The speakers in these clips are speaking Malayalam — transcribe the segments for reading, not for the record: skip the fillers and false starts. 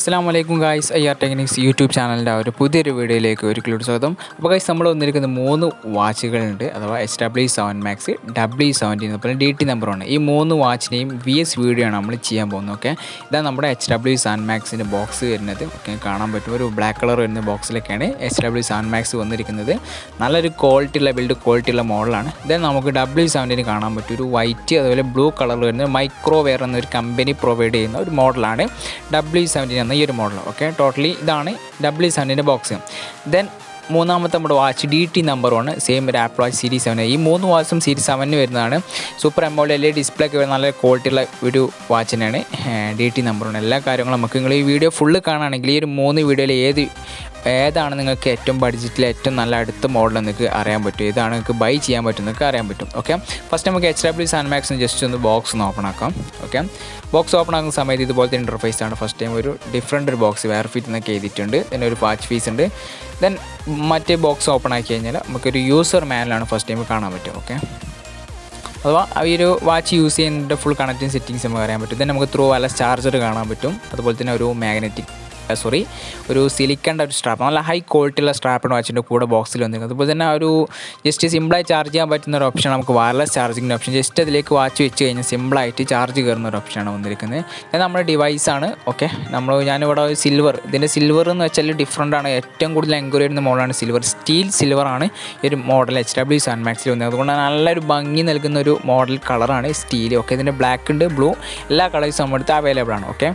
Assalamu alaikum guys, IR Techniques YouTube ചാനലിൻ്റെ ഒരു പുതിയൊരു വീഡിയോയിലേക്ക് ഒരിക്കലും സ്വാഗതം. അപ്പോൾ ഗൈസ് നമ്മൾ വന്നിരിക്കുന്ന 3 വാച്ചുകളുണ്ട്, അഥവാ HW7 Max, W17 അതുപോലെ DT നമ്പറാണ്. ഈ 3 വാച്ചിനെയും VS വീഡിയോ ആണ് നമ്മൾ ചെയ്യാൻ പോകുന്നത്. ഓക്കെ, ഇതാണ് നമ്മുടെ HW7 Maxൻ്റെ ബോക്സ് വരുന്നത്. ഓക്കെ, കാണാൻ പറ്റും ഒരു ബ്ലാക്ക് കളർ വരുന്ന ബോക്സിലൊക്കെയാണ് HW7 Max വന്നിരിക്കുന്നത്. നല്ലൊരു ക്വാളിറ്റിയുള്ള ക്വാളിറ്റിയുള്ള മോഡലാണ്. ഇതാ നമുക്ക് W17 കാണാൻ പറ്റും ഒരു വൈറ്റ് അതുപോലെ ബ്ലൂ കളർ വരുന്ന മൈക്രോവെയർ എന്നൊരു കമ്പനി പ്രൊവൈഡ് ചെയ്യുന്ന ഒരു മോഡലാണ് W17 എന്ന ഈ ഒരു മോഡൽ. ഓക്കെ, ടോട്ടലി ഇതാണ് W17 ബോക്സ്. ദെൻ മൂന്നാമത്തെ നമ്മുടെ വാച്ച് DT നമ്പറാണ്. സെയിം ഒരു ആപ്പിൾ വാച്ച് സീരീസ് 7. ഈ 3 വാച്ചും സീരീസ് 7 വരുന്നതാണ്. സൂപ്പർ AMOLED ഡിസ്പ്ലേ ഒക്കെ നല്ല ക്വാളിറ്റിയുള്ള ഒരു വാച്ച് തന്നെയാണ്. DT നമ്പറാണ്. എല്ലാ കാര്യങ്ങളും നമുക്ക് നിങ്ങൾ ഈ വീഡിയോ ഫുള്ള് കാണുകയാണെങ്കിൽ ഈ ഒരു 3 വീഡിയോയിൽ ഏതാണ് നിങ്ങൾക്ക് ഏറ്റവും ബഡ്ജറ്റിൽ ഏറ്റവും നല്ല അടുത്ത മോഡൽ നിങ്ങൾക്ക് അറിയാൻ പറ്റും, ഏതാണ് നിങ്ങൾക്ക് ബൈ ചെയ്യാൻ പറ്റും എന്നൊക്കെ അറിയാൻ പറ്റും. ഓക്കെ, ഫസ്റ്റ് നമുക്ക് HW7 Maxന് ജസ്റ്റ് ഒന്ന് ബോക്സ് ഒന്ന് ഓപ്പൺ ആക്കാം. ഓക്കെ, ബോക്സ് ഓപ്പൺ ആക്കുന്ന സമയത്ത് ഇതുപോലത്തെ ഇൻ്റർഫേസ് ആണ്. ഫസ്റ്റ് ടൈം ഒരു ഡിഫറെൻ്റ് ഒരു ബോക്സ് വെയർ ഫിറ്റ് എന്നൊക്കെ എഴുതിയിട്ടുണ്ട്. പിന്നെ ഒരു വാച്ച് ഫീസ് ഉണ്ട്. ദെൻ മറ്റേ ബോക്സ് ഓപ്പൺ ആക്കി കഴിഞ്ഞാൽ നമുക്കൊരു യൂസർ മാനുവലാണ് ഫസ്റ്റ് ടൈം കാണാൻ പറ്റും. ഓക്കെ, അഥവാ ഈ ഒരു വാച്ച് യൂസ് ചെയ്യുന്നതിൻ്റെ ഫുൾ കണക്റ്റിംഗ് സെറ്റിങ്സ് നമുക്ക് അറിയാൻ പറ്റും. ദെൻ നമുക്ക് ത്രൂ വയർലെസ് ചാർജർ കാണാൻ പറ്റും. അതുപോലെ തന്നെ ഒരു സിലിക്കണ്ട ഒരു സ്ട്രാപ്പ്, നല്ല ഹൈ ക്വാളിറ്റിയുള്ള സ്ട്രാപ്പാണ് വാച്ചിൻ്റെ കൂടെ ബോക്സിൽ വന്നിരിക്കുന്നത്. അതുപോലെ തന്നെ ഒരു ജസ്റ്റ് സിമ്പിളായി ചാർജ് ചെയ്യാൻ പറ്റുന്ന ഒരു ഓപ്ഷൻ, നമുക്ക് വയർലെസ് ചാർജിങ്ങിൻ്റെ ഓപ്ഷൻ. ജസ്റ്റ് അതിലേക്ക് വാച്ച് വെച്ച് കഴിഞ്ഞാൽ സിമ്പിളായിട്ട് ചാർജ് കയറുന്ന ഒരു ഓപ്ഷനാണ് വന്നിരിക്കുന്നത്. ഇത് നമ്മുടെ ഡിവൈസാണ്. ഓക്കെ, ഞാനിവിടെ ഇതിൻ്റെ സിൽവർ എന്ന് വെച്ചാൽ ഡിഫറൻ്റ് ആണ്. ഏറ്റവും കൂടുതൽ എൻക്വയറി വരുന്ന മോഡലാണ് സിൽവർ, സ്റ്റീൽ സിൽവറാണ് ഈ ഒരു മോഡൽ HW7 Maxൽ വന്നത്. അതുകൊണ്ട് നല്ലൊരു ഭംഗി നൽകുന്ന ഒരു മോഡൽ കളറാണ് സ്റ്റീൽ. ഓക്കെ, ഇതിൻ്റെ ബ്ലാക്ക് ഉണ്ട്, ബ്ലൂ, എല്ലാ കളേഴ്സും നമ്മുടെ അടുത്ത് അവൈലബിൾ ആണ്. ഓക്കെ,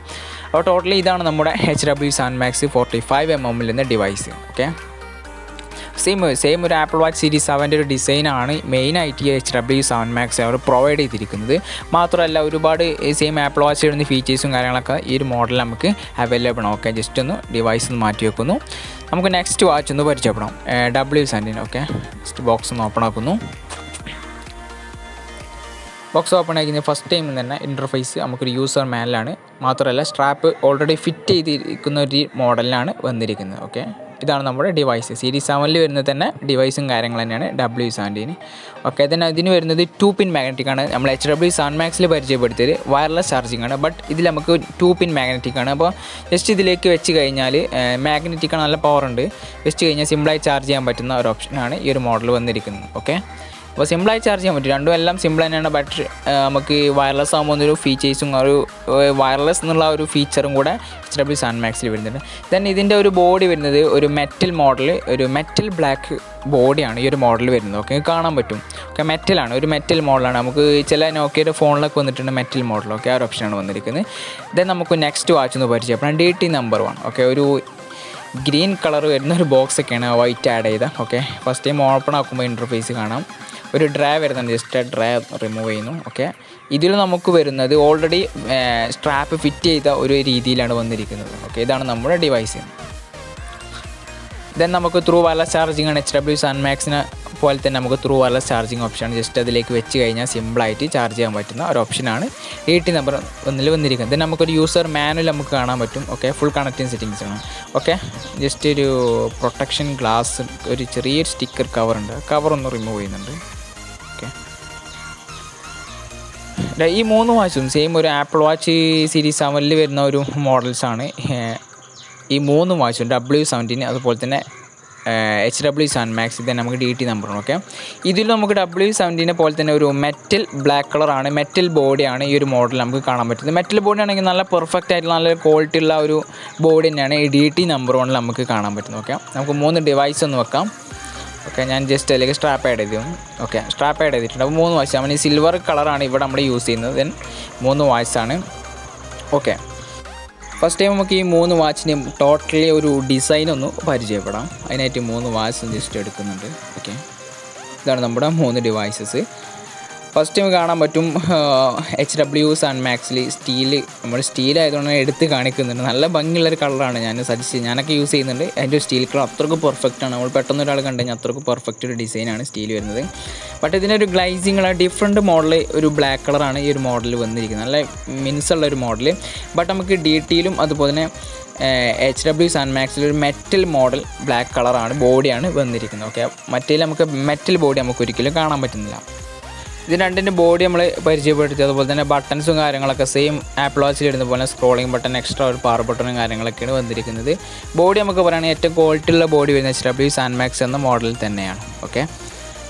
അപ്പോൾ ടോട്ടലി ഇതാണ് നമ്മുടെ HW7 Max 45mm എന്ന ഡിവൈസ്. ഓക്കെ, സെയിം ഒരു ആപ്പിൾ വാച്ച് സീരീസ് 7 ഒരു ഡിസൈനാണ് മെയിനായിട്ട് ഈ HW7 Max അവർ പ്രൊവൈഡ് ചെയ്തിരിക്കുന്നത്. മാത്രമല്ല ഒരുപാട് സെയിം ആപ്പിൾ വാച്ച് ഇടുന്ന ഫീച്ചേഴ്സും കാര്യങ്ങളൊക്കെ ഈ ഒരു മോഡൽ നമുക്ക് അവൈലബിൾ ആണ്. ഓക്കെ, ജസ്റ്റ് ഒന്ന് ഡിവൈസ് ഒന്ന് മാറ്റി വെക്കുന്നു. നമുക്ക് നെക്സ്റ്റ് വാച്ച് ഒന്ന് പരിചയപ്പെടാം, W17. ഓക്കെ, ജസ്റ്റ് ബോക്സ് ഒന്ന് ഓപ്പൺ ആക്കുന്നു. ബോക്സ് ഓപ്പൺ ആക്കുന്ന ഫസ്റ്റ് ടൈം തന്നെ ഇൻ്റർഫേസ് നമുക്കൊരു യൂസർ മാനുവലാണ്. മാത്രമല്ല സ്ട്രാപ്പ് ഓൾറെഡി ഫിറ്റ് ചെയ്തിരിക്കുന്ന ഒരു മോഡലിലാണ് വന്നിരിക്കുന്നത്. ഓക്കെ, ഇതാണ് നമ്മുടെ ഡിവൈസ്. സീരീസ് 7 വരുന്നത് തന്നെ ഡിവൈസും കാര്യങ്ങൾ തന്നെയാണ് W17. ഓക്കെ, then ഇതിന് വരുന്നത് 2 പിൻ മാഗ്നറ്റിക് ആണ്. നമ്മൾ HW7 Maxൽ പരിചയപ്പെടുത്തിയത് വയർലെസ് ചാർജിങ് ആണ്. ബട്ട് ഇതിൽ നമുക്ക് 2 പിൻ മാഗ്നറ്റിക് ആണ്. അപ്പോൾ ജസ്റ്റ് ഇതിലേക്ക് വെച്ച് കഴിഞ്ഞാൽ മാഗ്നറ്റിക് നല്ല പവർ ഉണ്ട്. വെച്ച് കഴിഞ്ഞാൽ സിമ്പിളായി ചാർജ് ചെയ്യാൻ പറ്റുന്ന ഒരു ഓപ്ഷനാണ് ഈ ഒരു മോഡൽ വന്നിരിക്കുന്നത്. ഓക്കെ, അപ്പോൾ സിമ്പിളായി ചാർജ് ചെയ്യാൻ പറ്റും. രണ്ടും എല്ലാം സിമ്പിൾ തന്നെയാണ്. ബട്ട് നമുക്ക് വയർലെസ് ആകുമ്പോൾ ഒരു ഫീച്ചേഴ്സും ഒരു വയർലെസ് എന്നുള്ള ഒരു ഫീച്ചറും കൂടെ HW7 Maxൽ വരുന്നുണ്ട്. ദെൻ ഇതിൻ്റെ ഒരു ബോഡി വരുന്നത് ഒരു മെറ്റൽ മോഡൽ, ഒരു മെറ്റൽ ബ്ലാക്ക് ബോഡിയാണ് ഈ ഒരു മോഡൽ വരുന്നത്. ഓക്കെ, കാണാൻ പറ്റും. ഓക്കെ, മെറ്റലാണ്, ഒരു മെറ്റൽ മോഡലാണ്. നമുക്ക് ചില നോക്കിയുടെ ഫോണിലൊക്കെ വന്നിട്ടുണ്ട് മെറ്റൽ മോഡൽ. ഓക്കെ, ആ ഒരു ഓപ്ഷനാണ് വന്നിരിക്കുന്നത്. ദെൻ നമുക്ക് നെക്സ്റ്റ് വാച്ച് ഒന്ന് പരിചയപ്പെടാം, DT നമ്പർ 1. ഓക്കെ, ഒരു ഗ്രീൻ കളർ വരുന്ന ഒരു ബോക്സൊക്കെയാണ് വൈറ്റ് ആഡ് ചെയ്ത. ഓക്കെ, ഫസ്റ്റ് ടൈം ഓപ്പൺ ആക്കുമ്പോൾ ഇൻ്റർഫേസ് കാണാം, ഒരു ഡ്രൈ വരുന്നുണ്ട്. ജസ്റ്റ് ഡ്രൈ റിമൂവ് ചെയ്യുന്നു. ഓക്കെ, ഇതിൽ നമുക്ക് വരുന്നത് ഓൾറെഡി സ്ട്രാപ്പ് ഫിറ്റ് ചെയ്ത ഒരു രീതിയിലാണ് വന്നിരിക്കുന്നത്. ഓക്കെ, ഇതാണ് നമ്മുടെ ഡിവൈസ്. ദെൻ നമുക്ക് ത്രൂ വയർലെസ് ചാർജിങ് ആണ്. HW7 Maxന് പോലെ തന്നെ നമുക്ക് ത്രൂ വയർലെസ് ചാർജിങ് ഓപ്ഷനാണ്. ജസ്റ്റ് അതിലേക്ക് വെച്ച് കഴിഞ്ഞാൽ സിമ്പിളായിട്ട് ചാർജ് ചെയ്യാൻ പറ്റുന്ന ഒരു ഓപ്ഷനാണ് DT നമ്പർ 1 വന്നിരിക്കുന്നത്. ദെൻ നമുക്കൊരു യൂസർ മാനുവൽ നമുക്ക് കാണാൻ പറ്റും. ഓക്കെ, ഫുൾ കണക്റ്റിംഗ് സെറ്റിങ്സ് ആണ്. ഓക്കെ, ജസ്റ്റ് ഒരു പ്രൊട്ടക്ഷൻ ഗ്ലാസ്, ഒരു ചെറിയൊരു സ്റ്റിക്കർ കവറുണ്ട്, കവറൊന്ന് റിമൂവ് ചെയ്യുന്നുണ്ട്. ഓക്കെ, ഈ 3 വാച്ചും സെയിം ഒരു ആപ്പിൾ വാച്ച് സീരീസ് 7 വരുന്ന ഒരു മോഡൽസാണ്. ഈ 3 വാച്ചും W17 അതുപോലെ തന്നെ HW7 Max. ഇത് നമുക്ക് DT നമ്പറാണ്. ഓക്കെ, ഇതിൽ നമുക്ക് W17 പോലെ തന്നെ ഒരു മെറ്റൽ ബ്ലാക്ക് കളറാണ്, മെറ്റൽ ബോഡിയാണ് ഈ ഒരു മോഡൽ നമുക്ക് കാണാൻ പറ്റുന്നത്. മെറ്റൽ ബോഡി ആണെങ്കിൽ നല്ല പെർഫെക്റ്റ് ആയിട്ടുള്ള നല്ല ക്വാളിറ്റി ഉള്ള ഒരു ബോഡി തന്നെയാണ് ഈ DT നമ്പർ 1 നമുക്ക് കാണാൻ പറ്റുന്നത്. ഓക്കെ, നമുക്ക് 3 ഡിവൈസ് ഒന്ന് വെക്കാം. ഓക്കെ, ഞാൻ ജസ്റ്റ് അതിലേക്ക് സ്ട്രാപ്പ് ആഡ് ചെയ്തു. ഓക്കെ, സ്ട്രാപ്പ് ആഡ് ചെയ്തിട്ടുണ്ട്. അപ്പോൾ 3 വാച്ച് നമ്മൾ ഈ സിൽവർ കളറാണ് ഇവിടെ നമ്മൾ യൂസ് ചെയ്യുന്നത്. ദെൻ 3 വാച്ചാണ്. ഓക്കെ, ഫസ്റ്റ് ടൈം നമുക്ക് ഈ 3 വാച്ചിനെയും ടോട്ടലി ഒരു ഡിസൈൻ ഒന്ന് പരിചയപ്പെടാം. അതിനായിട്ട് 3 വാച്ച് ജസ്റ്റ് എടുക്കുന്നുണ്ട്. ഓക്കെ, ഇതാണ് നമ്മുടെ 3 ഡിവൈസസ്. ഫസ്റ്റ് ടൈം കാണാൻ പറ്റും HW7 Maxൽ നമ്മൾ സ്റ്റീലായതുകൊണ്ട് എടുത്ത് കാണിക്കുന്നുണ്ട്. നല്ല ഭംഗിയുള്ളൊരു കളറാണ്. ഞാനൊക്കെ യൂസ് ചെയ്യുന്നുണ്ട്. അതിൻ്റെ സ്റ്റീൽ കളർ അത്രയ്ക്ക് പെർഫെക്റ്റാണ്. നമ്മൾ പെട്ടെന്ന് ഒരാൾ കണ്ടു കഴിഞ്ഞാൽ അത്രയ്ക്ക് പെർഫെക്റ്റ് ഒരു ഡിസൈനാണ് സ്റ്റീൽ വരുന്നത്. ബട്ട് ഇതിനൊരു ഗ്ലൈസിങ് ഡിഫറെൻറ്റ് മോഡൽ, ഒരു ബ്ലാക്ക് കളറാണ് ഈ ഒരു മോഡൽ വന്നിരിക്കുന്നത്. നല്ല മിനുസുള്ള ഒരു മോഡൽ. ബട്ട് നമുക്ക് DTയിലും അതുപോലെ തന്നെ HW7 Maxൽ ഒരു മെറ്റൽ മോഡൽ ബ്ലാക്ക് കളറാണ് ബോഡിയാണ് വന്നിരിക്കുന്നത്. ഓക്കെ, മറ്റേ നമുക്ക് മെറ്റൽ ബോഡി നമുക്ക് ഒരിക്കലും കാണാൻ പറ്റുന്നില്ല. ഇത് രണ്ടിൻ്റെ ബോഡി നമ്മൾ പരിചയപ്പെടുത്തി. അതുപോലെ തന്നെ ബട്ടൺസും കാര്യങ്ങളൊക്കെ സെയിം ആപ്പിൾ വാച്ചിൽ ഇടുന്ന പോലെ സ്ക്രോളിംഗ് ബട്ടൺ, എക്സ്ട്രാ ഒരു പവർ ബട്ടണും കാര്യങ്ങളൊക്കെയാണ് വന്നിരിക്കുന്നത്. ബോഡി നമുക്ക് പറയുകയാണെങ്കിൽ ഏറ്റവും ക്വാളിറ്റിയുള്ള ബോഡി വരുന്ന HW7 എന്ന മോഡലിൽ തന്നെയാണ്. ഓക്കെ,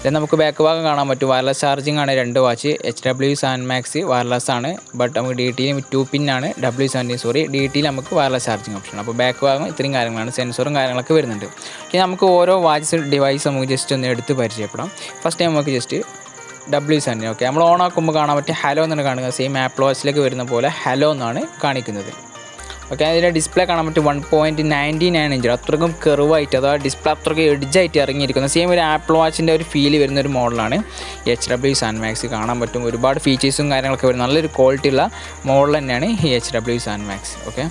then നമുക്ക് ബാക്ക് ഭാഗം കാണാൻ പറ്റും. വയർലെസ് ചാർജിങ് ആണ് 2 വാച്ച്. HW7 വയർലെസ് ആണ്, ബട്ട് നമുക്ക് DT 2 പിൻ ആണ്. DT നമുക്ക് വയർലെസ് ചാർജിങ് ഓപ്ഷൻ. അപ്പോൾ ബാക്ക് ഭാഗം ഇത്രയും കാര്യങ്ങളാണ്, സെൻസറും കാര്യങ്ങളൊക്കെ വരുന്നുണ്ട്. ഇനി നമുക്ക് ഓരോ വാച്ച് ഡിവൈസ് നമുക്ക് ജസ്റ്റ് ഒന്ന് എടുത്ത് പരിചയപ്പെടാം. ഫസ്റ്റ് നമുക്ക് ജസ്റ്റ് W17. ഓക്കെ, നമ്മൾ ഓൺ ആക്കുമ്പോൾ കാണാൻ പറ്റും ഹലോ എന്നാണ് കാണുക. സെയിം ആപ്പിൾ വാച്ചിലേക്ക് വരുന്ന പോലെ ഹലോ എന്നാണ് കാണിക്കുന്നത്. ഓക്കെ, അതിൻ്റെ ഡിസ്പ്ലേ കാണാൻ പറ്റും 1.99 ഇഞ്ച്. അത്രയ്ക്കും കെർവായിട്ട്, അതായത് ഡിസ്പ്ലേ അത്രയ്ക്കും എഡ്ജായിട്ട് ഇറങ്ങിയിരിക്കുന്നത്. സെയിം ഒരു ആപ്പിൾ വാച്ചിൻ്റെ ഒരു ഫീൽ വരുന്ന ഒരു മോഡലാണ് HW7 കാണാൻ പറ്റും. ഒരുപാട് ഫീച്ചേഴ്സും കാര്യങ്ങളൊക്കെ വരും. നല്ലൊരു ക്വാളിറ്റി ഉള്ള മോഡൽ തന്നെയാണ് ഈ HW7. ഓക്കെ,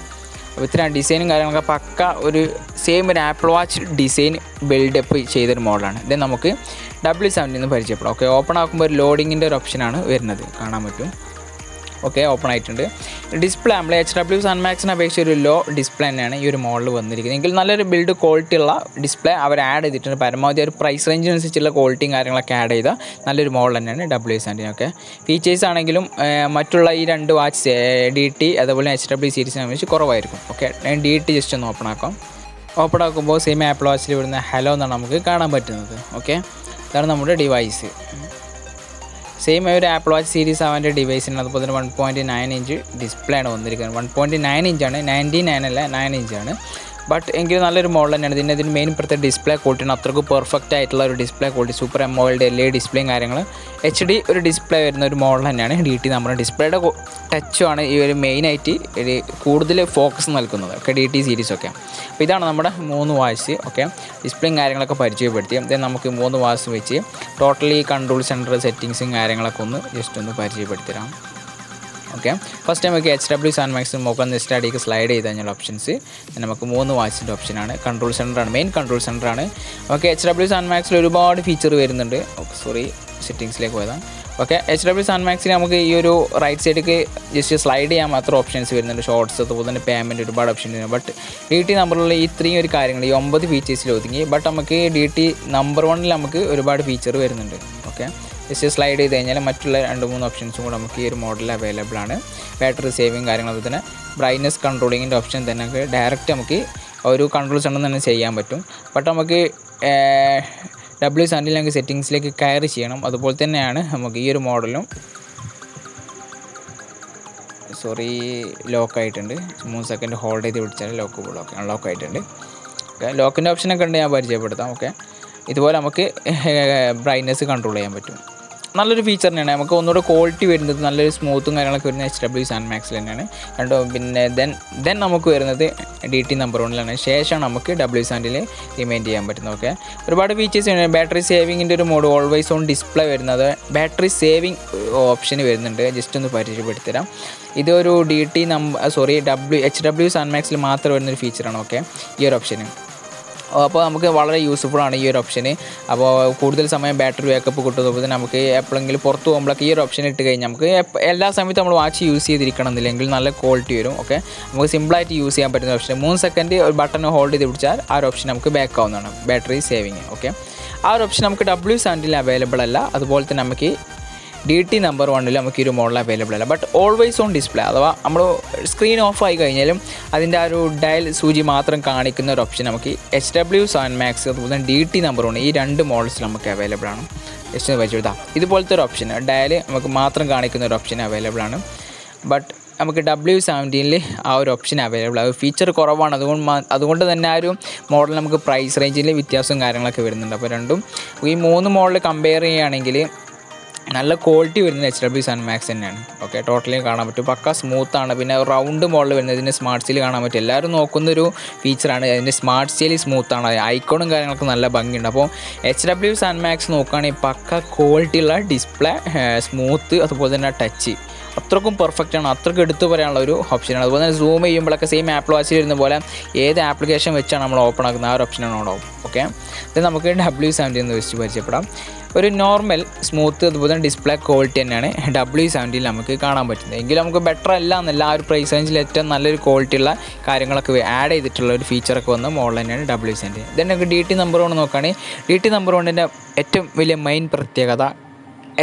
അപ്പോൾ ഇത്രയും ഡിസൈനും കാര്യങ്ങളൊക്കെ പക്ക ഒരു സെയിം ഒരു ആപ്പിൾ വാച്ച് ഡിസൈൻ ബിൽഡപ്പ് ചെയ്തൊരു മോഡലാണ്. ഇത് നമുക്ക് W17 പരിചയപ്പെടാം. ഓക്കെ, ഓപ്പൺ ആക്കുമ്പോൾ ഒരു ലോഡിങ്ങിൻ്റെ ഒരു ഓപ്ഷനാണ് വരുന്നത്, കാണാൻ പറ്റും. ഓക്കെ, ഓപ്പൺ ആയിട്ടുണ്ട്. ഡിസ്പ്ലേ നമ്മൾ HW7 അപേക്ഷിച്ച് ഒരു ലോ ഡിസ്പ്ലേ തന്നെയാണ് ഈ ഒരു മോഡൽ വന്നിരിക്കുന്നത്. എങ്കിൽ നല്ലൊരു ബിൽഡ് ക്വാളിറ്റി ഉള്ള ഡിസ്പ്ലേ അവർ ആഡ് ചെയ്തിട്ടുണ്ട്. പരമാവധി ഒരു പ്രൈസ് റേഞ്ചിനനുസരിച്ചുള്ള ക്വാളിറ്റിയും കാര്യങ്ങളൊക്കെ ആഡ് ചെയ്ത നല്ലൊരു മോഡൽ തന്നെയാണ് W17. ഓക്കെ, ഫീച്ചേഴ്സ് ആണെങ്കിലും മറ്റുള്ള ഈ 2 വാച്ച് DT അതുപോലെ HW സീരീസിനെ അപേക്ഷിച്ച് കുറവായിരിക്കും. ഓക്കെ, ഞാൻ DT ജസ്റ്റ് ഒന്ന് ഓപ്പൺ ആക്കാം. ഓപ്പൺ ആക്കുമ്പോൾ സെയിം ആപ്പിൾ വാച്ചിൽ വരുന്ന ഹലോ എന്നാണ് നമുക്ക് കാണാൻ പറ്റുന്നത്. ഓക്കെ, ഇതാണ് നമ്മുടെ ഡിവൈസ്. സെയിം ഒരു ആപ്പിൾ വാച്ച് സീരീസ് 7 ഡിവൈസിന് അതുപോലെ തന്നെ 1.9 ഇഞ്ച് ഡിസ്പ്ലേ ആണ് വന്നിരിക്കുന്നത്. 1.9 ഇഞ്ചാണ്, 99 അല്ല 9 ഇഞ്ചാണ്. ബട്ട് എങ്കിൽ നല്ലൊരു മോഡൽ തന്നെയാണ്. ഇതിന് മെയിൻ പ്രത്യേക ഡിസ്പ്ലേ ക്വാളിറ്റിയാണ്. അത്രയ്ക്ക് പെർഫെക്റ്റ് ആയിട്ടുള്ള ഒരു display quality, super AMOLED LED ഡിസ്പ്ലേയും കാര്യങ്ങൾ HD ഒരു ഡിസ്പ്ലേ വരുന്ന ഒരു മോഡൽ തന്നെയാണ് DT. നമ്മുടെ ഡിസ്പ്ലേയുടെ ടച്ചുമാണ് ഈ ഒരു മെയിനായിട്ട് ഒരു കൂടുതൽ ഫോക്കസ് നൽകുന്നത്. Okay, DT സീരീസൊക്കെ. അപ്പോൾ ഇതാണ് നമ്മുടെ 3 വാച്ച്. ഓക്കെ, ഡിസ്പ്ലേയും കാര്യങ്ങളൊക്കെ പരിചയപ്പെടുത്തി. ദെൻ നമുക്ക് 3 വാച്ച് വെച്ച് ടോട്ടലി കൺട്രോൾ സെൻറ്റർ സെറ്റിങ്സും കാര്യങ്ങളൊക്കെ ഒന്ന് ജസ്റ്റ് ഒന്ന് പരിചയപ്പെടുത്തിരാം. ഓക്കെ, ഫസ്റ്റ് നമുക്ക് HW7 നോക്കാം. നെക്സ്റ്റ് അടിക്ക് സ്ലൈഡ് ചെയ്ത് കഴിഞ്ഞാൽ ഓപ്ഷൻസ് നമുക്ക് 3 വാച്ചിൻ്റെ ഓപ്ഷനാണ്. കൺട്രോൾ സെൻറ്ററാണ്, മെയിൻ കൺട്രോൾ സെൻറ്ററാണ്. ഓക്കെ, HW7 ഒരുപാട് ഫീച്ചർ വരുന്നുണ്ട്. ഓക്കെ, സെറ്റിങ്സിലേക്ക് പോയതാണ്. ഓക്കെ, HW7 നമുക്ക് ഈ ഒരു റൈറ്റ് സൈഡിലേക്ക് ജസ്റ്റ് സ്ലൈഡ് ചെയ്യാൻ മാത്രം ഓപ്ഷൻസ് വരുന്നുണ്ട്. ഷോർട്സ് അതുപോലെ തന്നെ പേയ്മെൻറ്റ് ഒരുപാട് ഓപ്ഷൻ വരുന്നുണ്ട്. ബട്ട് DT നമ്പറിലുള്ള ഇത്രയും ഒരു കാര്യങ്ങൾ ഈ 9 ഫീച്ചേഴ്സിൽ ഒതുങ്ങി. ബട്ട് നമുക്ക് DT നമ്പർ 1 നമുക്ക് ഒരുപാട് ഫീച്ചർ വരുന്നുണ്ട്. ഓക്കെ, ജസ്റ്റ് സ്ലൈഡ് ചെയ്ത് കഴിഞ്ഞാൽ മറ്റുള്ള 2-3 ഓപ്ഷൻസും കൂടെ നമുക്ക് ഈ ഒരു മോഡലിൽ അവൈലബിൾ ആണ്. ബാറ്ററി സേവിങ് കാര്യങ്ങൾ, അതുപോലെ തന്നെ ബ്രൈറ്റ്നസ് കൺട്രോളിങ്ങിൻ്റെ ഓപ്ഷൻ തന്നെ നമുക്ക് ഡയറക്റ്റ് നമുക്ക് ഒരു കൺട്രോൾ സെൻറ്ററിൽ തന്നെ ചെയ്യാൻ പറ്റും. ബട്ട് നമുക്ക് W17 നമുക്ക് സെറ്റിങ്സിലേക്ക് കയറി ചെയ്യണം. അതുപോലെ തന്നെയാണ് നമുക്ക് ഈ ഒരു മോഡലും ലോക്കായിട്ടുണ്ട്. 3 സെക്കൻഡ് ഹോൾഡ് ചെയ്ത് പിടിച്ചാൽ ലോക്ക് പോകും. ഓക്കെ, അൺലോക്ക് ആയിട്ടുണ്ട്. ഓക്കെ, ലോക്കിൻ്റെ ഓപ്ഷനൊക്കെ ഉണ്ട്, ഞാൻ പരിചയപ്പെടുത്താം. ഓക്കെ, ഇതുപോലെ നമുക്ക് ബ്രൈറ്റ്നസ് കൺട്രോൾ ചെയ്യാൻ പറ്റും. നല്ലൊരു ഫീച്ചർ തന്നെയാണ്. നമുക്ക് ഒന്നുകൂടെ ക്വാളിറ്റി വരുന്നത് നല്ലൊരു സ്മൂത്തും കാര്യങ്ങളൊക്കെ വരുന്നത് HW7 തന്നെയാണ്. പിന്നെ ദെൻ നമുക്ക് വരുന്നത് DT നമ്പർ 1 ശേഷമാണ് നമുക്ക് W17 റിമൈൻഡ് ചെയ്യാൻ പറ്റുന്നത്. ഓക്കെ, ഒരുപാട് ഫീച്ചേഴ്സ് ഉണ്ട്. ബാറ്ററി സേവിങ്ങിൻ്റെ ഒരു മോഡ്, ഓൾവേസ് ഓൺ ഡിസ്പ്ലേ വരുന്നത്, ബാറ്ററി സേവിങ് ഓപ്ഷൻ വരുന്നുണ്ട്. ജസ്റ്റ് ഒന്ന് പരിചയപ്പെടുത്തരാം. ഇതൊരു DT HW7 മാത്രം വരുന്നൊരു ഫീച്ചറാണ്. ഓക്കെ, ഈ ഒരു ഓപ്ഷന്. അപ്പോൾ നമുക്ക് വളരെ യൂസ്ഫുള്ളാണ് ഈ ഒരു ഓപ്ഷന്. അപ്പോൾ കൂടുതൽ സമയം ബാറ്ററി ബാക്കപ്പ് കിട്ടുമ്പോൾ നമുക്ക് എപ്പോഴെങ്കിലും പുറത്ത് പോകുമ്പോഴൊക്കെ ഈ ഒരു ഓപ്ഷൻ ഇട്ട് കഴിഞ്ഞാൽ നമുക്ക് എല്ലാ സമയത്തും നമ്മൾ വാച്ച് യൂസ് ചെയ്തിരിക്കണം എന്നില്ലെങ്കിൽ നല്ല ക്വാളിറ്റി വരും. ഓക്കെ, നമുക്ക് സിമ്പിളായിട്ട് യൂസ് ചെയ്യാൻ പറ്റുന്ന ഓപ്ഷൻ. 3 സെക്കൻഡ് ഒരു ബട്ടൺ ഹോൾഡ് ചെയ്ത് പിടിച്ചാൽ ആ ഒരു ഓപ്ഷൻ നമുക്ക് ബാക്ക് ആവുന്നതാണ്, ബാറ്ററി സേവിങ്. ഓക്കെ, ആ ഒരു ഓപ്ഷൻ നമുക്ക് W17 അവൈലബിൾ അല്ല. അതുപോലെ തന്നെ നമുക്ക് DT നമ്പർ 1 നമുക്ക് ഈ ഒരു മോഡൽ അവൈലബിൾ അല്ല. ബട്ട് ഓൾവേസ് ഓൺ ഡിസ്പ്ലേ, അഥവാ നമ്മൾ സ്ക്രീൻ ഓഫ് ആയി കഴിഞ്ഞാലും അതിൻ്റെ ആ ഒരു ഡയൽ സൂചി മാത്രം കാണിക്കുന്ന ഒരു ഓപ്ഷൻ നമുക്ക് HW7 അതുപോലെ തന്നെ DT നമ്പർ 1 ഈ 2 മോഡൽസിൽ നമുക്ക് അവൈലബിൾ ആണ്. ജസ്റ്റ് വെച്ചെടുത്താം. ഇതുപോലത്തെ ഒരു ഓപ്ഷൻ ഡയൽ നമുക്ക് മാത്രം കാണിക്കുന്ന ഒരു ഓപ്ഷൻ അവൈലബിൾ ആണ്. ബട്ട് നമുക്ക് W17 ആ ഒരു ഓപ്ഷൻ അവൈലബിൾ ആണ്. ഫീച്ചർ കുറവാണ്. അതുകൊണ്ട് തന്നെ ആ ഒരു മോഡൽ നമുക്ക് പ്രൈസ് റേഞ്ചിൽ വ്യത്യാസവും കാര്യങ്ങളൊക്കെ വരുന്നുണ്ട്. അപ്പോൾ രണ്ടും ഈ 3 മോഡൽ കമ്പയർ ചെയ്യുകയാണെങ്കിൽ നല്ല ക്വാളിറ്റി വരുന്നത് HW7 തന്നെയാണ്. ഓക്കെ, ടോട്ടലി കാണാൻ പറ്റും, പക്ക സ്മൂത്താണ്. പിന്നെ റൗണ്ട് മോഡൽ വരുന്നത് ഇതിൻ്റെ സ്മാർട്ട് സീൽ കാണാൻ പറ്റും. എല്ലാവരും നോക്കുന്നൊരു ഫീച്ചറാണ് അതിൻ്റെ സ്മാർട്ട് സീൽ. സ്മൂത്താണ്, ഐക്കോണും കാര്യങ്ങളൊക്കെ നല്ല ഭംഗിയുണ്ട്. അപ്പോൾ HW7 നോക്കുകയാണെങ്കിൽ പക്ക ക്വാളിറ്റിയുള്ള ഡിസ്പ്ലേ, സ്മൂത്ത്, അതുപോലെ തന്നെ ടച്ച് അത്രക്കും പെർഫെക്റ്റാണ്. അത്രയ്ക്ക് എടുത്തു പറയാനുള്ള ഒരു ഓപ്ഷനാണ്. അതുപോലെ തന്നെ സൂം ചെയ്യുമ്പോഴൊക്കെ സെയിം ആപ്പിൾ വാച്ചിൽ വരുന്ന പോലെ ഏത് ആപ്ലിക്കേഷൻ വെച്ചാണ് നമ്മൾ ഓപ്പൺ ആക്കുന്നത് ആ ഒരു ഓപ്ഷനാണ് ഉണ്ടാവും. ഓക്കെ, ഇത് നമുക്ക് W17 വെച്ച് പരിചയപ്പെടാം. ഒരു നോർമൽ സ്മൂത്ത് അതുപോലെ തന്നെ ഡിസ്പ്ലേ ക്വാളിറ്റി തന്നെയാണ് W17 നമുക്ക് കാണാൻ പറ്റുന്നത്. എങ്കിലും നമുക്ക് ബെറ്റർ അല്ല എന്നല്ല, ആ ഒരു പ്രൈസ് റേഞ്ചിൽ ഏറ്റവും നല്ലൊരു ക്വാളിറ്റിയുള്ള കാര്യങ്ങളൊക്കെ ആഡ് ചെയ്തിട്ടുള്ള ഒരു ഫീച്ചറൊക്കെ വന്ന മോഡൽ തന്നെയാണ് W17. ദെൻ നമുക്ക് DT നമ്പർ 1 നോക്കുകയാണെങ്കിൽ DT നമ്പർ 1 ഏറ്റവും വലിയ മെയിൻ പ്രത്യേകത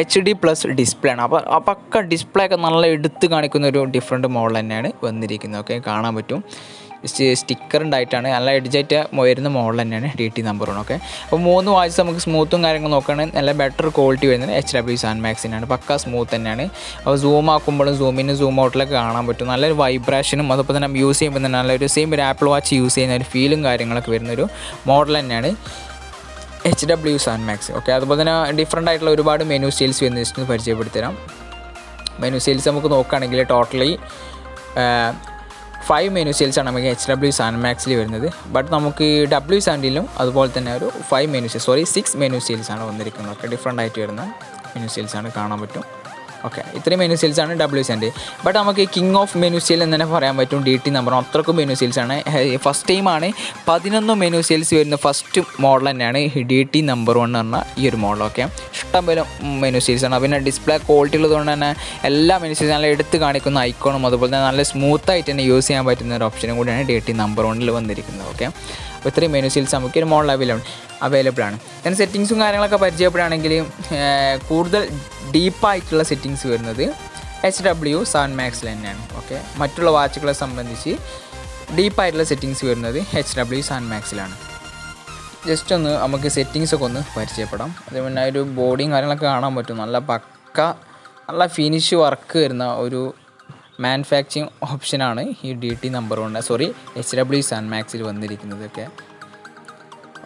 HD+ ഡിസ്പ്ലേ ആണ്. അപ്പോൾ ആ പക്ക ഡിസ്പ്ലേ ഒക്കെ നല്ല എടുത്ത് കാണിക്കുന്ന ഒരു ഡിഫറെൻറ്റ് മോഡൽ തന്നെയാണ് വന്നിരിക്കുന്നത്. ഓക്കെ, കാണാൻ പറ്റും. സ്റ്റിക്കർ ഉണ്ടായിട്ടാണ് നല്ല എഡ്ജായിട്ട് വരുന്ന മോഡൽ തന്നെയാണ് DT നമ്പർ 1. ഓക്കെ, അപ്പോൾ 3 വാച്ച് നമുക്ക് സ്മൂത്തും കാര്യങ്ങളും നോക്കുകയാണെങ്കിൽ നല്ല ബെറ്റർ ക്വാളിറ്റി വരുന്നത് HW7 മാക്സിനാണ്. പക്ക സ്മൂത്ത് തന്നെയാണ്. അപ്പോൾ സൂം ആക്കുമ്പോഴും സൂമിനും സൂം ഔട്ടിലൊക്കെ കാണാൻ പറ്റും. നല്ലൊരു വൈബ്രേഷനും അതുപോലെ തന്നെ യൂസ് ചെയ്യുമ്പോൾ തന്നെ നല്ലൊരു സെയിം ഒരു ആപ്പിൾ വാച്ച് യൂസ് ചെയ്യുന്ന ഒരു ഫീലും കാര്യങ്ങളൊക്കെ വരുന്നൊരു മോഡൽ തന്നെയാണ് HW7 മാക്സ്. ഓക്കെ, അതുപോലെ തന്നെ ഡിഫറെൻ്റ് ആയിട്ടുള്ള ഒരുപാട് മെനു സ്റ്റൈൽസ് വരുന്ന പരിചയപ്പെടുത്തി തരാം. മെനു സ്റ്റൈൽസ് നമുക്ക് നോക്കുകയാണെങ്കിൽ ടോട്ടലി 5 മെനു സ്റ്റൈൽസാണ് നമുക്ക് HW7 മാക്സിൽ വരുന്നത്. ബട്ട് നമുക്ക് W17ലും അതുപോലെ തന്നെ ഒരു 6 മെനു സ്റ്റൈൽസാണ് വന്നിരിക്കുന്നത്. ഓക്കെ, ഡിഫറെൻ്റ് ആയിട്ട് വരുന്ന മെനു സ്റ്റൈൽസാണ് കാണാൻ പറ്റും. ഓക്കെ, ഇത്രയും മെനു സ്റ്റൈൽസാണ് W17. ബട്ട് നമുക്ക് കിങ് ഓഫ് മെനു സ്റ്റൈൽ എന്ന് തന്നെ പറയാൻ പറ്റും DT നമ്പർ. അത്രക്കും മെനു സ്റ്റൈൽസാണ്. ഫസ്റ്റ് ടൈമാണ് 11 മെനു സ്റ്റൈൽസ് വരുന്ന ഫസ്റ്റ് മോഡൽ തന്നെയാണ് DT നമ്പർ 1 എന്ന് പറഞ്ഞാൽ ഈ ഒരു മോഡൽ. ഓക്കെ, ഇഷ്ടംപോലെ മെനു സ്റ്റൈൽസാണ്. പിന്നെ ഡിസ്പ്ലേ ക്വാളിറ്റി ഉള്ളതുകൊണ്ട് തന്നെ എല്ലാ മെനു സ്റ്റൈൽസും നല്ല എടുത്ത് കാണിക്കുന്ന ഐക്കോണും അതുപോലെ തന്നെ നല്ല സ്മൂത്തായിട്ട് തന്നെ യൂസ് ചെയ്യാൻ പറ്റുന്ന ഒരു ഓപ്ഷനും കൂടിയാണ് DT നമ്പർ 1 വന്നിരിക്കുന്നത്. ഓക്കെ, അപ്പോൾ ഇത്രയും മെനു സ്റ്റൈൽസ് നമുക്ക് ഒരു മോഡൽ അവൈലബിൾ ആണ്. ഞാൻ സെറ്റിങ്സും കാര്യങ്ങളൊക്കെ പരിചയപ്പെടുകയാണെങ്കിൽ കൂടുതൽ ഡീപ്പായിട്ടുള്ള സെറ്റിങ്സ് വരുന്നത് HW7 മാക്സിൽ തന്നെയാണ്. ഓക്കെ, മറ്റുള്ള വാച്ചുകളെ സംബന്ധിച്ച് ഡീപ്പായിട്ടുള്ള സെറ്റിങ്സ് വരുന്നത് HW7 മാക്സിലാണ്. ജസ്റ്റ് ഒന്ന് നമുക്ക് സെറ്റിങ്സൊക്കെ ഒന്ന് പരിചയപ്പെടാം. അതുപോലെ ഒരു ബോഡിയും കാര്യങ്ങളൊക്കെ കാണാൻ പറ്റും. നല്ല പക്ക നല്ല ഫിനിഷ് വർക്ക് വരുന്ന ഒരു മാനുഫാക്ചറിങ് ഓപ്ഷനാണ് ഈ DT നമ്പർ 1 HW7 മാക്സിൽ വന്നിരിക്കുന്നത്.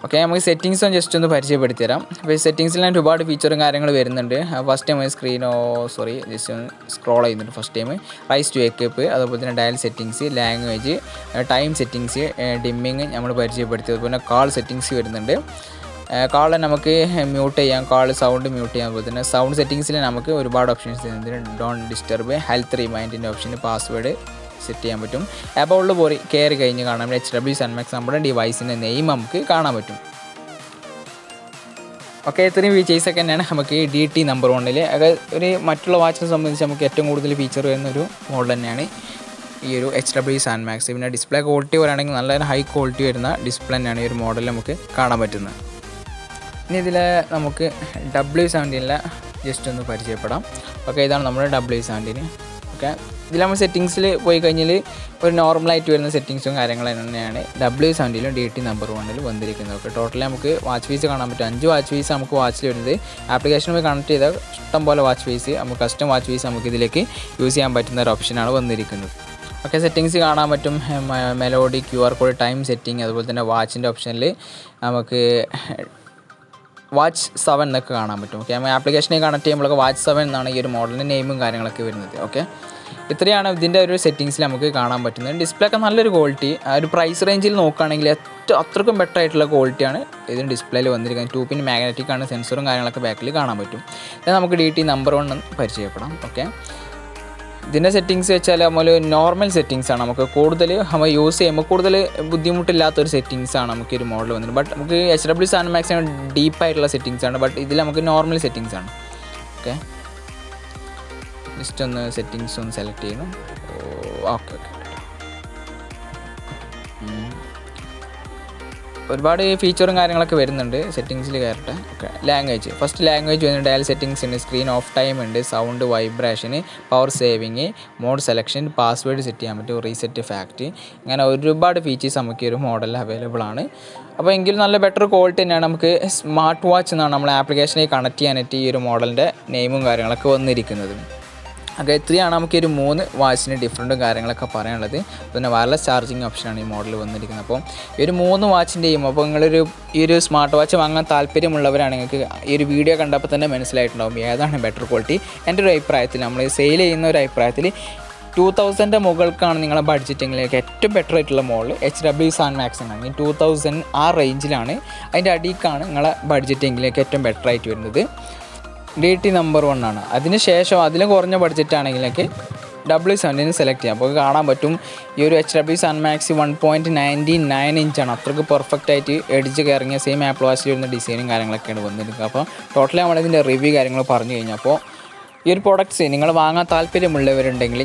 ഓക്കെ, നമുക്ക് സെറ്റിങ്സും ജസ്റ്റ് ഒന്ന് പരിചയപ്പെടുത്തി തരാം. അപ്പോൾ ഈ സെറ്റിങ്സിൽ ഒരുപാട് ഫീച്ചറും കാര്യങ്ങൾ വരുന്നുണ്ട്. ഫസ്റ്റ് ടൈം ജസ്റ്റ് ഒന്ന് സ്ക്രോൾ ചെയ്യുന്നുണ്ട്. First time rise to wake up, അതുപോലെ തന്നെ dial settings, language, time settings, dimming നമ്മൾ പരിചയപ്പെടുത്തി. അതുപോലെ കാൾ സെറ്റിങ്സ് വരുന്നുണ്ട്. കാൾ നമുക്ക് മ്യൂട്ട് ചെയ്യാം, കാൾ സൗണ്ട് മ്യൂട്ട് ചെയ്യാം. അതുപോലെ തന്നെ സൗണ്ട് സെറ്റിങ്സിൽ നമുക്ക് ഒരുപാട് ഓപ്ഷൻസ് തരുന്നുണ്ട്. ഡോണ്ട് ഡിസ്റ്റർബ്, ഹെൽത്ത് റിമൈൻഡിൻ്റെ ഓപ്ഷൻ, പാസ്വേഡ് സെറ്റ് ചെയ്യാൻ പറ്റും. അബൌട്ട് പോയി കയറി കഴിഞ്ഞ് കാണാൻ HW7 മാക്സ് നമ്മുടെ ഡിവൈസിൻ്റെ നെയിം നമുക്ക് കാണാൻ പറ്റും. ഓക്കെ, ഇത്രയും ഫീച്ചേഴ്സൊക്കെ തന്നെയാണ് നമുക്ക് DT നമ്പർ 1. അത് ഒരു മറ്റുള്ള വാച്ചിനെ സംബന്ധിച്ച് നമുക്ക് ഏറ്റവും കൂടുതൽ ഫീച്ചർ വരുന്നൊരു മോഡൽ തന്നെയാണ് ഈ ഒരു HW7 മാക്സ്. പിന്നെ ഡിസ്പ്ലേ ക്വാളിറ്റി പറയുകയാണെങ്കിൽ നല്ല ഹൈ ക്വാളിറ്റി വരുന്ന ഡിസ്പ്ലേ തന്നെയാണ് ഈ ഒരു മോഡൽ നമുക്ക് കാണാൻ പറ്റുന്നത്. ഇനി ഇതിൽ നമുക്ക് W17 ജസ്റ്റ് ഒന്ന് പരിചയപ്പെടാം. ഓക്കെ, ഇതാണ് നമ്മുടെ W17. ഓക്കെ, ഇതിൽ നമ്മൾ സെറ്റിങ്സിൽ പോയി കഴിഞ്ഞാൽ ഒരു നോർമലായിട്ട് വരുന്ന സെറ്റിങ്സും കാര്യങ്ങളും തന്നെയാണ് W17ലും DT നമ്പർ 1 വന്നിരിക്കുന്നത്. ഓക്കെ, ടോട്ടലി നമുക്ക് വാച്ച് ഫീസ് കാണാൻ പറ്റും. 5 വാച്ച് ഫീസ് നമുക്ക് വാച്ചിൽ വരുന്നത്. ആപ്ലിക്കേഷനുമായി കണക്ട് ചെയ്താൽ ഇഷ്ടം പോലെ വാച്ച് ഫീസ് നമുക്ക് കസ്റ്റം വാച്ച് ഫീസ് നമുക്ക് ഇതിലേക്ക് യൂസ് ചെയ്യാൻ പറ്റുന്ന ഒരു ഓപ്ഷനാണ് വന്നിരിക്കുന്നത്. ഓക്കെ, സെറ്റിങ്സ് കാണാൻ പറ്റും. Melody, QR code, time setting, അതുപോലെ തന്നെ വാച്ചിൻ്റെ ഓപ്ഷനിൽ നമുക്ക് വാച്ച് 7 എന്നൊക്കെ കാണാൻ പറ്റും. ഓക്കെ, നമ്മൾ ആപ്ലിക്കേഷനെ കണക്ട് ചെയ്യുമ്പോഴൊക്കെ വാച്ച് 7 എന്നാണ് ഈ ഒരു മോഡലിൻ്റെ നെയിമും കാര്യങ്ങളൊക്കെ വരുന്നത്. ഓക്കെ, ഇത്രയാണ് ഇതിൻ്റെ ഒരു സെറ്റിങ്സിൽ നമുക്ക് കാണാൻ പറ്റുന്നത്. ഡിസ്പ്ലേ ഒക്കെ നല്ലൊരു ക്വാളിറ്റി, ആ ഒരു പ്രൈസ് റേഞ്ചിൽ നോക്കുകയാണെങ്കിൽ അത്രക്കും ബെറ്റർ ആയിട്ടുള്ള ക്വാളിറ്റിയാണ് ഇതിന് ഡിസ്പ്ലേയിൽ വന്നിരിക്കുന്നത്. 2 പിൻ മാഗ്നറ്റിക് ആണ്, സെൻസറും കാര്യങ്ങളൊക്കെ ബാക്കിൽ കാണാൻ പറ്റും. ഇത് നമുക്ക് DT നമ്പർ 1 പരിചയപ്പെടാം. ഓക്കെ, ഇതിൻ്റെ സെറ്റിങ്സ് വെച്ചാൽ നമ്മൾ നോർമൽ സെറ്റിങ്സാണ്. നമുക്ക് കൂടുതൽ നമ്മൾ യൂസ് ചെയ്യുമ്പോൾ കൂടുതൽ ബുദ്ധിമുട്ടില്ലാത്തൊരു സെറ്റിങ്സാണ് നമുക്ക് ഒരു മോഡൽ വന്നത്. ബട്ട് നമുക്ക് HW7 മാക്സിമം ഡീപ്പായിട്ടുള്ള സെറ്റിങ്സാണ്. ബട്ട് ഇതിൽ നമുക്ക് നോർമൽ സെറ്റിങ്സാണ്. ഓക്കെ, ജസ്റ്റ് ഒന്ന് സെറ്റിങ്സ് ഒന്ന് സെലക്ട് ചെയ്യണം. ഓക്കെ, ഒരുപാട് ഫീച്ചറും കാര്യങ്ങളൊക്കെ വരുന്നുണ്ട്. സെറ്റിങ്സിൽ കയറട്ടെ. ഓക്കെ, ലാംഗ്വേജ് ഫസ്റ്റ് ലാംഗ്വേജ് വരുന്നുണ്ട്. ഡയൽ സെറ്റിങ്സ് ഉണ്ട്, സ്ക്രീൻ ഓഫ് ടൈം ഉണ്ട്, sound, vibration, power saving, mode selection, password set ചെയ്യാൻ പറ്റും, റീസെറ്റ് ഫാക്റ്റ്, ഇങ്ങനെ ഒരുപാട് ഫീച്ചേഴ്സ് നമുക്ക് ഈ ഒരു മോഡലിൽ അവൈലബിൾ ആണ്. അപ്പോൾ എങ്കിലും നല്ല ബെറ്റർ ക്വാളിറ്റി തന്നെയാണ്. നമുക്ക് സ്മാർട്ട് വാച്ച് എന്നാണ് നമ്മൾ ആപ്ലിക്കേഷനെ കണക്ട് ചെയ്യാനായിട്ട് ഈ ഒരു മോഡലിൻ്റെ നെയിമും കാര്യങ്ങളൊക്കെ വന്നിരിക്കുന്നത്. ഓക്കെ, ഇത്രയാണ് നമുക്ക് ഒരു 3 വാച്ചിന് ഡിഫറൻറ്റും കാര്യങ്ങളൊക്കെ പറയാനുള്ളത്. പിന്നെ വയർലെസ് ചാർജിങ് ഓപ്ഷനാണ് ഈ മോഡൽ വന്നിരിക്കുന്നത്. അപ്പോൾ ഈ ഒരു 3 വാച്ചിൻ്റെയും അപ്പോൾ ഈ ഒരു സ്മാർട്ട് വാച്ച് വാങ്ങാൻ താല്പര്യമുള്ളവരാണ് നിങ്ങൾക്ക് ഈ ഒരു വീഡിയോ കണ്ടപ്പോൾ തന്നെ മനസ്സിലായിട്ടുണ്ടാകും ഏതാണ് ബെറ്റർ ക്വാളിറ്റി. എൻ്റെ ഒരു അഭിപ്രായത്തിൽ നമ്മൾ സെയിൽ ചെയ്യുന്ന ഒരു അഭിപ്രായത്തിൽ 2000 മുകൾക്കാണ് നിങ്ങളെ ബഡ്ജറ്റെങ്കിലേക്ക് ഏറ്റവും ബെറ്റർ ആയിട്ടുള്ള മോഡൽ HW7 മാക്സ് ആണ്. 2000 ആ റേഞ്ചിലാണ്, അതിൻ്റെ അടിയിലേക്കാണ് നിങ്ങളെ ബഡ്ജറ്റെങ്കിലേക്ക് ഏറ്റവും ബെറ്റർ ആയിട്ട് വരുന്നത്. DT നമ്പർ 1 ആണ്. അതിനുശേഷം അതിലും കുറഞ്ഞ ബഡ്ജറ്റ് ആണെങ്കിലൊക്കെ W17 സെലക്ട് ചെയ്യാം. അപ്പോൾ കാണാൻ പറ്റും ഈ ഒരു HW7 മാക്സ് 1.99 ഇഞ്ചാണ്. അത്രയ്ക്ക് പെർഫെക്റ്റ് ആയിട്ട് എഡ്ജ് ഇറങ്ങിയ സെയിം ആപ്പിൾ വാച്ചിൽ വരുന്ന ഡിസൈനും കാര്യങ്ങളൊക്കെയാണ് വന്നിരിക്കുന്നത്. അപ്പോൾ ടോട്ടലി നമ്മളിതിൻ്റെ റിവ്യൂ കാര്യങ്ങൾ പറഞ്ഞു കഴിഞ്ഞപ്പോൾ ഈ ഒരു പ്രൊഡക്ട്സ് നിങ്ങൾ വാങ്ങാൻ താല്പര്യമുള്ളവരുണ്ടെങ്കിൽ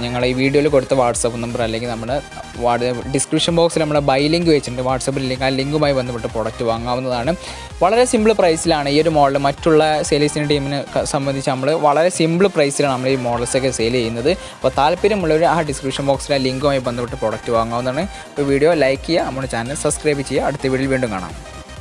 ഞങ്ങൾ ഈ വീഡിയോയിൽ കൊടുത്ത വാട്സപ്പ് നമ്പർ അല്ലെങ്കിൽ നമ്മുടെ ഡിസ്ക്രിപ്ഷൻ ബോക്സിൽ നമ്മൾ ബൈ ലിങ്ക് വെച്ചിട്ടുണ്ട്, വാട്സപ്പിൽ ലിങ്ക്, ആ ലിങ്കുമായി ബന്ധപ്പെട്ട് പ്രൊഡക്റ്റ് വാങ്ങാവുന്നതാണ്. വളരെ സിമ്പിൾ പ്രൈസിലാണ് ഈ ഒരു മോഡൽ. മറ്റുള്ള സെയിൽസിൻ്റെ ടീമിനെ സംബന്ധിച്ച് നമ്മൾ വളരെ സിമ്പിൾ പ്രൈസിലാണ് നമ്മൾ ഈ മോഡൽസൊക്കെ സെയിൽ ചെയ്യുന്നത്. അപ്പോൾ താല്പര്യമുള്ളവർ ആ ഡിസ്ക്രിപ്ഷൻ ബോക്സിലെ ലിങ്കുമായി ബന്ധപ്പെട്ട് പ്രൊഡക്റ്റ് വാങ്ങാവുന്നതാണ്. അപ്പോൾ വീഡിയോ ലൈക്ക് ചെയ്യുക, നമ്മുടെ ചാനൽ സബ്സ്ക്രൈബ് ചെയ്യുക. അടുത്ത വീഡിയോയിൽ വീണ്ടും കാണാം.